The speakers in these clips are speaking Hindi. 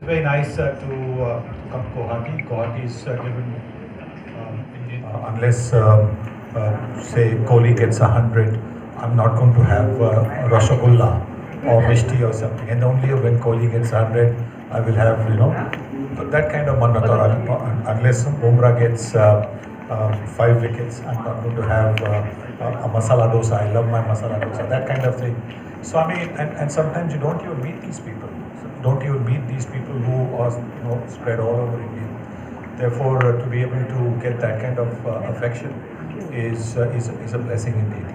Very nice to come to Guwahati. Guwahati is given unless say Kohli gets 100, I'm not going to have Rasgulla or Mishti or something. And only when Kohli gets 100, I will have that kind of mannat. Or unless Bumrah gets 5 wickets, I'm not going to have a masala dosa. I love my masala dosa. That kind of thing. So I mean, and sometimes you don't even meet these people. Don't even meet these people who are spread all over India. Therefore, to be able to get that kind of affection is a blessing indeed.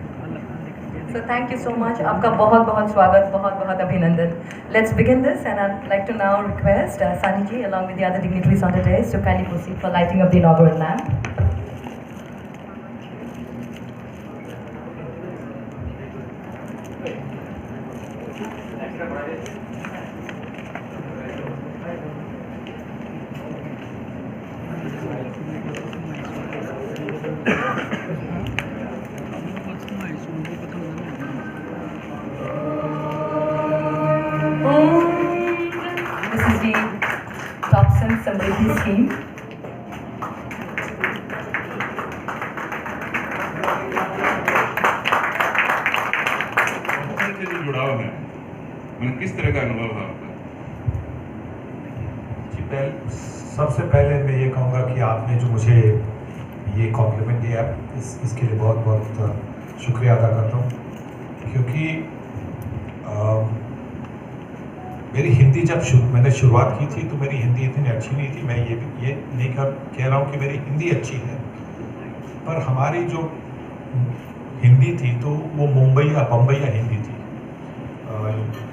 So thank you so much. आपका बहुत बहुत स्वागत, बहुत बहुत अभिनंदन. Let's begin this, and I'd like to now request Sunny ji, along with the other dignitaries on the dais, to kindly proceed for lighting of the inaugural lamp. This is the Topsun Samriddhi scheme. जुड़ाव है, मतलब किस तरह का अनुभव है आपका? सबसे पहले मैं ये कहूँगा कि आपने जो मुझे ये कॉम्प्लीमेंट दिया इसके लिए बहुत बहुत शुक्रिया अदा करता हूँ, क्योंकि मेरी हिंदी जब मैंने शुरुआत की थी तो मेरी हिंदी इतनी अच्छी नहीं थी. मैं ये नहीं कह रहा हूँ कि मेरी हिंदी अच्छी है, पर हमारी जो हिंदी थी तो वो मुंबई या बम्बई या हिंदी थी,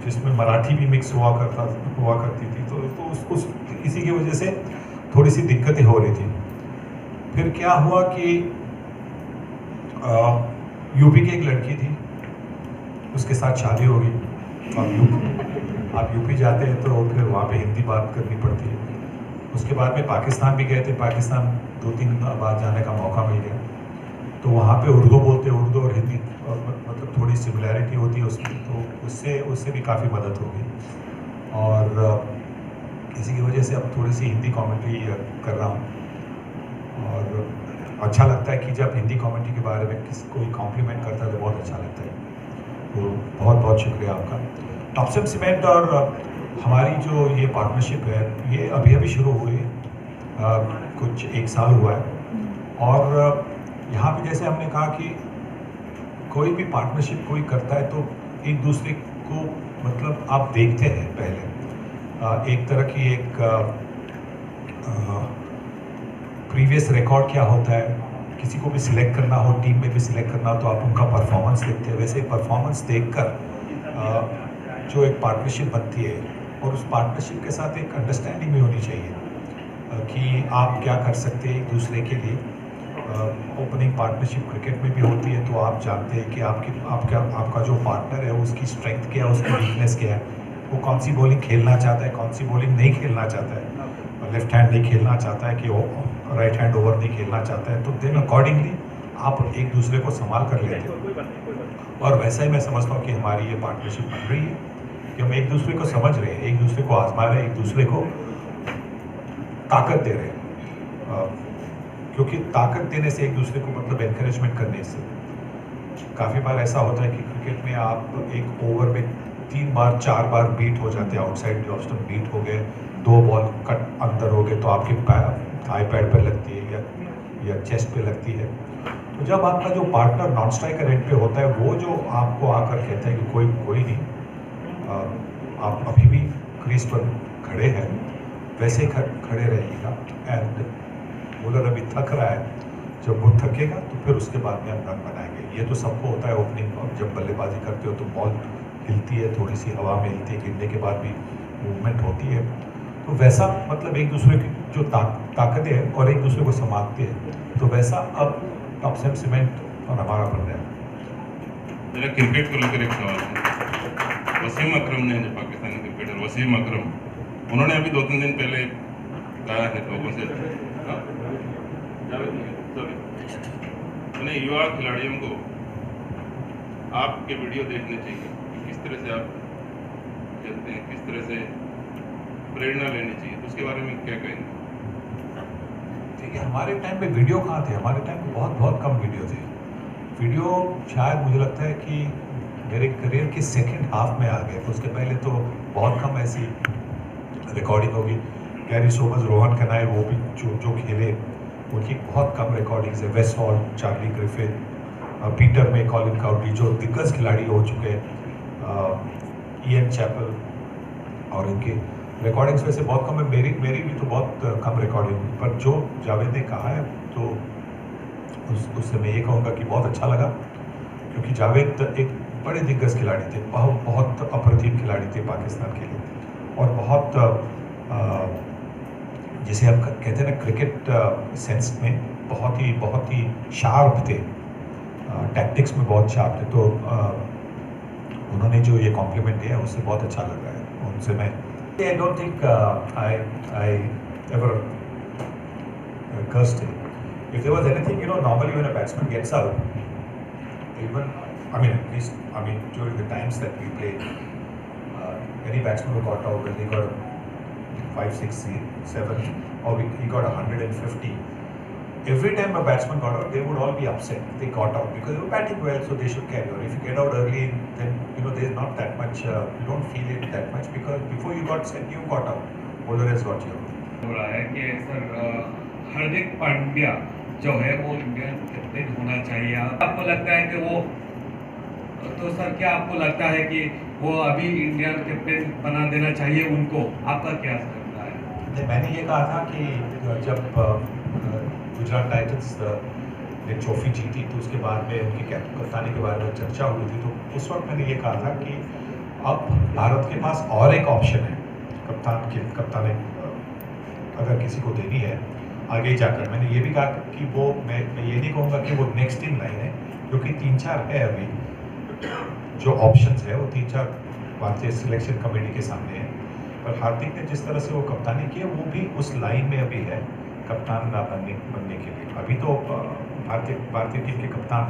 जिसमें मराठी भी मिक्स हुआ करती थी. तो इसी की वजह से थोड़ी सी दिक्कतें हो रही थी. फिर क्या हुआ कि यूपी की एक लड़की थी, उसके साथ शादी हो गई. आप यूपी जाते हैं तो फिर वहाँ पे हिंदी बात करनी पड़ती है. उसके बाद में पाकिस्तान भी गए थे. पाकिस्तान 2-3 बार जाने का मौका मिल गया, तो वहाँ पे उर्दू बोलते हैं. उर्दू और हिंदी मतलब थोड़ी सिमिलैरिटी होती है उसकी, तो उससे भी काफ़ी मदद होगी. और इसी की वजह से अब थोड़ी सी हिंदी कमेंट्री कर रहा हूँ. और अच्छा लगता है कि जब हिंदी कमेंट्री के बारे में कोई कॉम्प्लीमेंट करता है तो बहुत अच्छा लगता है. तो बहुत बहुत शुक्रिया आपका. टॉपसन सीमेंट और हमारी जो ये पार्टनरशिप है, ये अभी अभी शुरू हुई है. कुछ 1 साल हुआ है. और यहाँ पे जैसे हमने कहा कि कोई भी पार्टनरशिप कोई करता है तो एक दूसरे को मतलब आप देखते हैं पहले. एक तरह की एक प्रीवियस रिकॉर्ड क्या होता है, किसी को भी सिलेक्ट करना हो, टीम में भी सिलेक्ट करना हो, तो आप उनका परफॉर्मेंस देखते हैं. वैसे परफॉर्मेंस देखकर जो एक पार्टनरशिप बनती है, और उस पार्टनरशिप के साथ एक अंडरस्टैंडिंग भी होनी चाहिए कि आप क्या कर सकते हैं एक दूसरे के लिए. ओपनिंग पार्टनरशिप क्रिकेट में भी होती है, तो आप जानते हैं कि आपका जो पार्टनर है उसकी स्ट्रेंथ क्या है, उसकी वीकनेस क्या है, वो कौन सी बॉलिंग खेलना चाहता है, कौन सी बॉलिंग नहीं खेलना चाहता है, लेफ्ट हैंड नहीं खेलना चाहता है कि वो राइट हैंड ओवर नहीं खेलना चाहता है. तो देन अकॉर्डिंगली आप एक दूसरे को संभाल कर लेते हो. और वैसा ही मैं समझता हूँ कि हमारी ये पार्टनरशिप बन रही है कि हम एक दूसरे को समझ रहे हैं, एक दूसरे को आजमा रहे हैं, एक दूसरे को ताकत दे रहे हैं. क्योंकि ताकत देने से एक दूसरे को मतलब एनकरेजमेंट करने से काफ़ी बार ऐसा होता है कि क्रिकेट में आप एक ओवर में 3 बार 4 बार बीट हो जाते हैं, आउटसाइड ऑफ स्टंप बीट हो गए, 2 बॉल कट अंदर हो गए, तो आपके थाई पैड पर लगती है या चेस्ट पे लगती है. तो जब आपका जो पार्टनर नॉन स्ट्राइकर एंड पे होता है, वो जो आपको आकर कहता है कि कोई नहीं, आप अभी भी क्रीज पर खड़े हैं, वैसे ही खड़े रहिएगा. एंड बॉलर अभी थक रहा है, जब वो थकेगा तो फिर उसके बाद में हम रन बनाएंगे. ये तो सबको होता है. ओपनिंग जब बल्लेबाजी करते हो तो बॉल हिलती है, थोड़ी सी हवा में हिलती है, गिरने के बाद भी मूवमेंट होती है. तो वैसा मतलब एक दूसरे की जो ताकतें हैं और एक दूसरे को संभालते हैं, तो वैसा अब टॉपसन सीमेंट और हमारा बन रहा है. मेरा क्रिकेट को लेकर एक सवाल है. वसीम अकरम ने, जो पाकिस्तानी क्रिकेटर वसीम अकरम, उन्होंने अभी 2-3 दिन पहले कहा है लोगों से, उन्हें युवा खिलाड़ियों को आपके वीडियो देखने चाहिए कि किस तरह से आप खेलते हैं, किस तरह से प्रेरणा लेनी चाहिए, तो उसके बारे में क्या कहेंगे? देखिए, हमारे टाइम पे वीडियो कहाँ थे? हमारे टाइम पे बहुत बहुत कम वीडियो थे। वीडियो शायद मुझे लगता है कि मेरे करियर के सेकंड हाफ में आ गए, तो उसके पहले तो बहुत कम ऐसी रिकॉर्डिंग होगी। गैरी सोबर्स, रोहन कनाय, वो भी जो खेले, उनकी बहुत कम रिकॉर्डिंग्स है। Wes Hall, Charlie Griffith, Peter May, Colin Cowdrey, जो दिग्गज खिलाड़ी हो चुके हैं, ईएन चैपल, और इनके रिकॉर्डिंग्स वैसे बहुत कम है। मेरी भी तो बहुत कम रिकॉर्डिंग, पर जो जावेद ने कहा है तो उससे मैं ये कहूँगा कि बहुत अच्छा लगा, क्योंकि जावेद एक बड़े दिग्गज खिलाड़ी थे, बहुत अप्रतिम खिलाड़ी थे पाकिस्तान के लिए, और बहुत जिसे हम कहते हैं ना क्रिकेट सेंस में बहुत ही शार्प थे, टैक्टिक्स में बहुत शार्प थे। तो उन्होंने जो ये कॉम्प्लीमेंट दिया उससे बहुत अच्छा लग रहा है उनसे। मैं I don't think I ever cursed him. If there was anything, normally when a batsman gets out, even, at least, during the times that we played, any batsman who got out, when he got 5, 6, 7, or he got 150, every time a batsman got out, they would all be upset. They got out because they were batting well, so they should carry on. If you get out early, then there's not that much. You don't feel it that much because before you got set, you got out. Bowler has got you out. हो रहा है कि सर हार्दिक पांड्या जो है वो इंडियन कैप्टन होना चाहिए, आपको लगता है कि वो, तो सर क्या आपको लगता है कि वो अभी इंडियन कैप्टन बना देना चाहिए उनको? आपका क्या लगता है? मैंने ये कहा था कि जब गुजरात टाइटंस ने ट्रॉफी जीती, तो उसके बाद में उनकी कप्तानी के बारे में चर्चा हुई थी, तो उस वक्त मैंने ये कहा था कि अब भारत के पास और एक ऑप्शन है कप्तान अगर किसी को देनी है आगे जाकर। मैंने ये भी कहा कि वो मैं ये नहीं कहूँगा कि वो नेक्स्ट इन लाइन है, क्योंकि 3-4 है अभी जो ऑप्शंस है, वो 3-4 भारतीय सिलेक्शन कमेटी के सामने है। पर हार्दिक ने जिस तरह से वो कप्तानी की है, वो भी उस लाइन में अभी है कप्तान बनने के लिए। अभी तो भारतीय टीम के कप्तान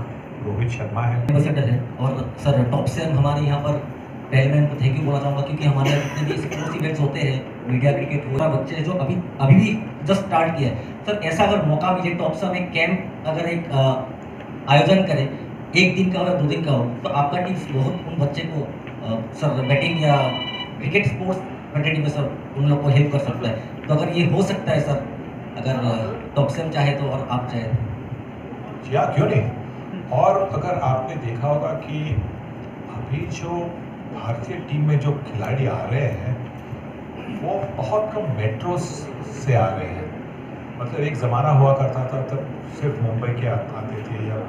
रोहित शर्मा है। एम्बेसडर है, और सर टॉप से हमारे यहाँ पर पहले मैं उनको थैंक यू बोलना चाहूँगा, क्योंकि हमारे जितने भी स्पोर्ट्स इवेंट्स होते हैं, मीडिया क्रिकेट हो रहा, बच्चे जो अभी भी जस्ट स्टार्ट किया है, सर ऐसा अगर मौका मिले टॉप से एक कैंप अगर एक आयोजन करें, 1 दिन का और 2 दिन का हो, तो आपका टीम बहुत उन बच्चे को सर बैटिंग या क्रिकेट स्पोर्ट्स फ्रंटेंडिंग में सर उन लोग को हेल्प कर सकता है। तो अगर ये हो सकता है सर, अगर टॉप से चाहे तो और आप चाहे तो। या क्यों नहीं। और अगर आपने देखा होगा कि अभी जो भारतीय टीम में जो खिलाड़ी आ रहे हैं, वो बहुत कम मेट्रो से आ रहे हैं। मतलब एक ज़माना हुआ करता था तब सिर्फ मुंबई के आते थे, या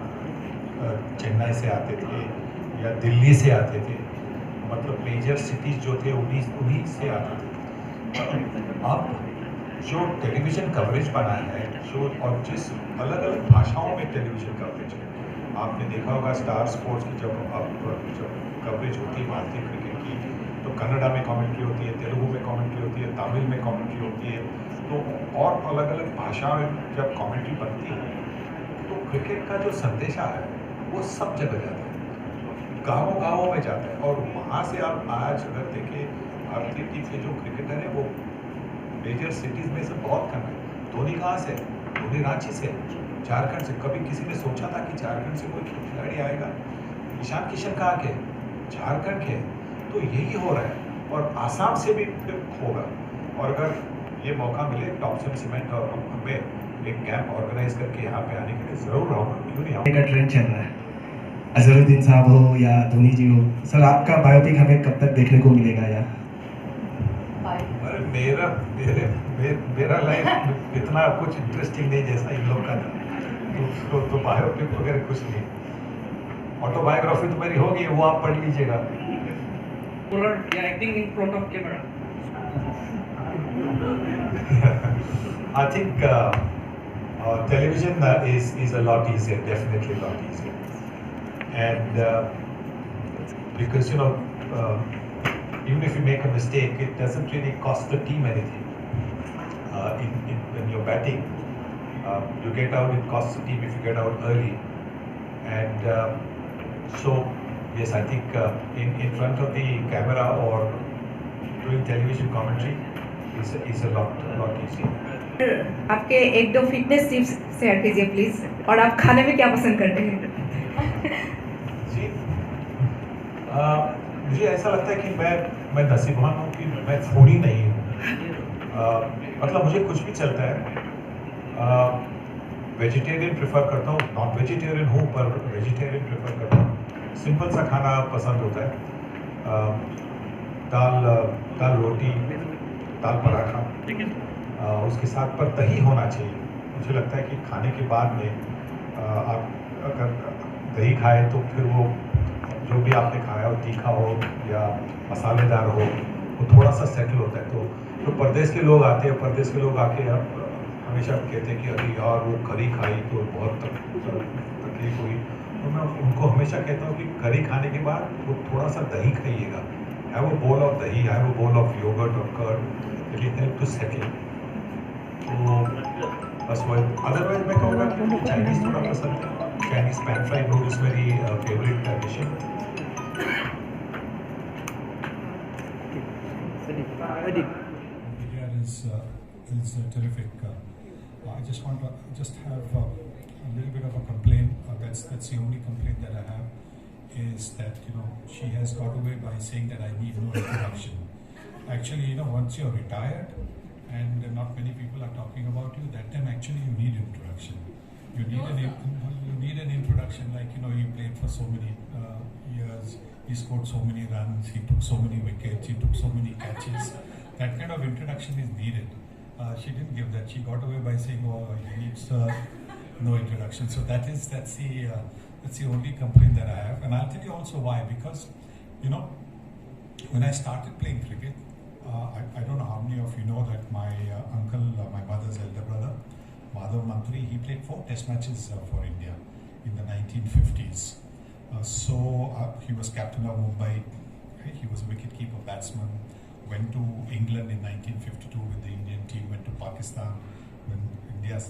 चेन्नई से आते थे, या दिल्ली से आते थे, मतलब मेजर सिटीज़ जो थे उन्हीं से आते थे। अब जो टेलीविज़न कवरेज बना है, जो और जिस अलग अलग भाषाओं में टेलीविज़न कवरेज है, आपने देखा होगा स्टार स्पोर्ट्स की जब कवरेज होती है भारतीय क्रिकेट की, तो कन्नड़ा में कमेंट्री होती है, तेलुगु में कमेंट्री होती है, तमिल में कमेंट्री होती है, तो और अलग अलग भाषा में जब कमेंट्री बनती है, तो क्रिकेट का जो संदेशा है वो सब जगह जाता है, गाँवों में जाता है। और वहाँ से आप आज अगर देखें, भारतीय टीम के जो क्रिकेटर हैं वो मेजर सिटीज़ में से बहुत कम है। धोनी कहाँ से? धोनी रांची से, झारखंड से। कभी किसी ने सोचा था कि झारखंड से कोई खिलाड़ी आएगा? ईशान किशन कहाँ के? झारखंड के। तो यही हो रहा है, और आसाम से भी फिर होगा। और अगर ये मौका मिले टॉप सीमेंट और हमें एक कैंप ऑर्गेनाइज करके यहाँ पे आने के लिए ज़रूर आऊँगा, क्यों नहीं आऊँगा। का ट्रेंड चल रहा है, अजहरुद्दीन साहब हो या धोनी जी हो, सर आपका बायोपिक हमें कब तक देखने को मिलेगा? या अरे मेरा लाइफ इतना कुछ इंटरेस्टिंग नहीं जैसा इन लोग का था, तो बायोपिक वगैरह कुछ नहीं। ऑटोबायोग्राफी तो मेरी होगी, वो आप पढ़ लीजिएगा। Acting in front of camera, I think television is a lot easier, definitely a lot easier, and because even if you make a mistake, it doesn't really cost the team anything. When you're batting, you get out, it costs the team if you get out early, and so yes, I think in front of the camera or doing television commentary, is a lot easier. आपके एक दो फिटनेस टिप्स शेयर कीजिए प्लीज, और आप खाने में क्या पसंद करते हैं? जी मुझे ऐसा लगता है कि मैं नसीबवान हूँ कि मैं फूडी नहीं हूँ। मतलब मुझे कुछ भी चलता है। वेजिटेरियन प्रेफर करता हूँ, नॉन वेजिटेरियन हूँ पर वेजिटेरियन प्रेफर करता हूँ। सिंपल सा खाना पसंद होता है। दाल रोटी, दाल पराठा, उसके साथ पर दही होना चाहिए। मुझे लगता है कि खाने के बाद में आप अगर दही खाए तो फिर वो जो भी आपने खाया हो, तीखा हो या मसालेदार हो, वो थोड़ा सा सेटल होता है। तो परदेश के लोग आते हैं, परदेश के लोग आके हमेशा कहते हैं कि अरे यार वो करी खाई तो बहुत तकलीफ हुई। तो मैं उनको हमेशा कहता हूँ कि करी खाने के बाद वो थोड़ा सा दही खाइएगा। हैव अ बोल ऑफ दही, have a bowl of yoghurt और curd, it will help to settle. तो बस वो, अदरवाइज मैं कहूँगा कि मुझे चाइनीज़ थोड़ा पसंद है। चाइनीज़ पैन फ्राइड नूडल्स मेरी फेवरेट डिश है। India is terrific. I just want to have a little bit of a complaint. That's the only complaint that I have, is that she has got away by saying that I need no introduction. Actually, once you're retired and not many people are talking about you, that time actually you need introduction. You need an introduction, like he played for so many years. He scored so many runs. He took so many wickets. He took so many catches. That kind of introduction is needed. She didn't give that. She got away by saying, "Oh, he needs no introduction." So that's the only complaint that I have, and I'll tell you also why. Because when I started playing cricket, I don't know how many of you know that my uncle, my mother's elder brother, Madhav Mantri, he played 4 Test matches for India in the 1950s. He was captain of Mumbai. Right? He was a wicketkeeper batsman. Went to England in 1952 with the Indian team. Went to Pakistan when India's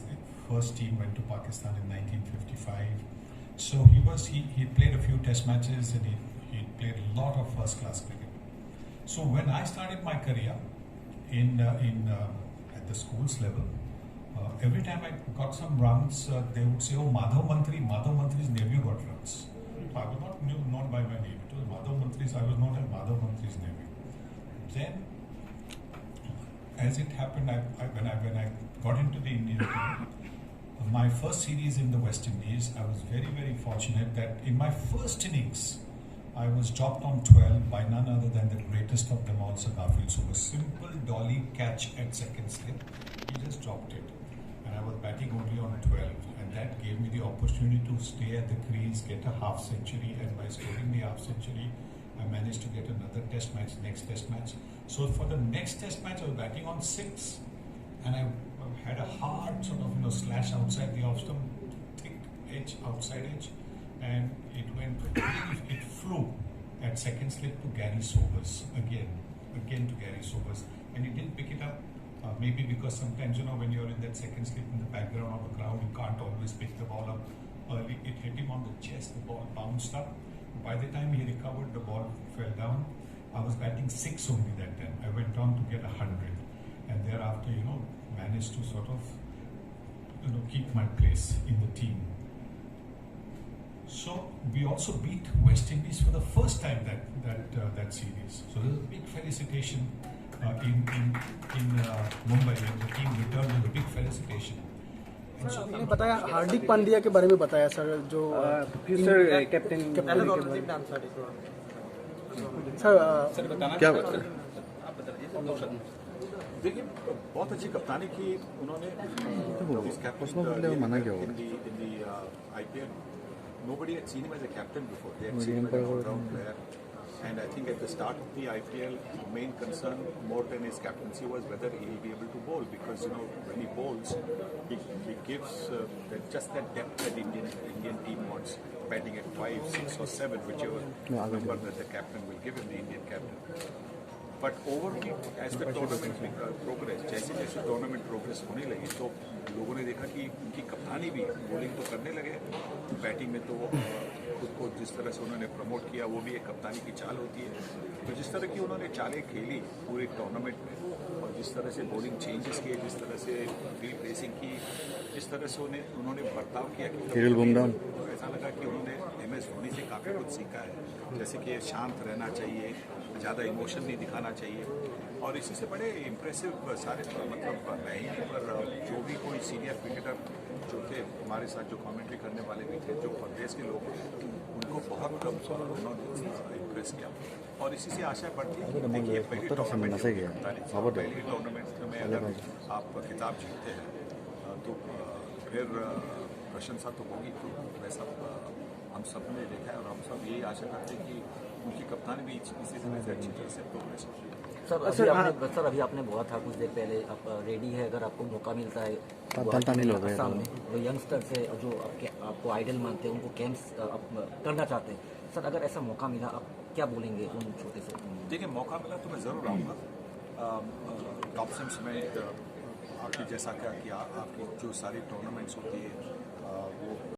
first team went to Pakistan in 1955. So he played a few Test matches, and he played a lot of first-class cricket. So when I started my career at the schools level, every time I got some runs, they would say, "Oh, Madhav Mantri's nephew got runs." So I was not known by my name. It was Madhav Mantri's. I was known as Madhav Mantri's nephew. Then, as it happened, when I got into the Indian team, my first series in the West Indies, I was very, very fortunate that in my first innings, I was dropped on 12 by none other than the greatest of them all, Sir Garfield Sobers. A simple dolly catch at second slip. He just dropped it. And I was batting only on 12. And that gave me the opportunity to stay at the crease, get a half century. And by scoring the half century, I managed to get another test match, next test match. So for the next test match, I was batting on 6. And I had a hard sort of, slash outside the off stump, thick edge, outside edge. And it flew at second slip to Gary Sobers, again to Gary Sobers. And he didn't pick it up, maybe because sometimes, when you're in that second slip in the background of the crowd, you can't always pick the ball up early. It hit him on the chest, the ball bounced up. By the time he recovered, the ball fell down. I was batting 6 only that time. I went on to get 100. And thereafter, managed to sort of, keep my place in the team. So we also beat West Indies for the first time that series. So there's a big felicitation in Mumbai when the team returned. With a big felicitation. आपने बताया हार्दिक पांड्या के बारे में बताया सर, जो फ्यूचर कैप्टन के बारे में सर क्या देखिए, बहुत अच्छी कप्तानी की उन्होंने। IPL. Nobody had seen him as a captain before. They had seen him as an all-round player. And I think at the start of the IPL, main concern more than his captaincy was whether he will be able to bowl. Because when he bowls, he gives just that depth that Indian team wants, batting at 5, 6 or 7, whichever number that the captain will give him, the Indian captain. But overall, as the tournament progress, जैसे टूर्नामेंट प्रोग्रेस होने लगी, तो लोगों ने देखा कि उनकी कप्तानी भी, बॉलिंग तो करने लगे, बैटिंग में तो खुद को जिस तरह से उन्होंने प्रमोट किया, वो भी एक कप्तानी की चाल होती है। तो जिस तरह की उन्होंने चालें खेली पूरे टूर्नामेंट में, और जिस तरह से बॉलिंग चेंजेस किए, जिस तरह से फील्ड रेसिंग की, जिस तरह से उन्होंने बर्ताव किया कि ऐसा लगा कि उन्होंने MS धोनी से काफ़ी कुछ सीखा है, जैसे कि शांत रहना चाहिए, ज़्यादा इमोशन नहीं दिखाना चाहिए। और इसी से बड़े इम्प्रेसिव सारे मतलब रहे हैं, पर जो भी कोई सीनियर क्रिकेटर जो थे हमारे साथ, जो कमेंट्री करने वाले भी थे, जो प्रदेश के लोग थे, उनको बहुत उन्होंने इम्प्रेस किया। और इसी से आशा बढ़ती है कि देखिए पहली टूर्नामेंट पहली टूर्नामेंट में अगर आप खिताब जीतते हैं तो फिर प्रशंसा तो होगी, तो वैसा हम सब ने देखा है और हम सब यही आशा करते हैं कि उनकी कप्तानी भी इसी तरह से अच्छी तरह से प्रोग्रेस होगी। सर अभी आपने बोला था कुछ देर पहले, आप रेडी है अगर आपको मौका मिलता है असम में, जो यंगस्टर्स है जो आपको आइडल मानते हैं, उनको कैंप्स करना चाहते हैं, सर अगर ऐसा मौका मिला आप क्या बोलेंगे उन छोटे से? देखिए, मौका मिला तो मैं ज़रूर आऊँगा। टॉप सिम्स में आपकी जैसा क्या कि आपकी जो सारी टूर्नामेंट्स होती है वो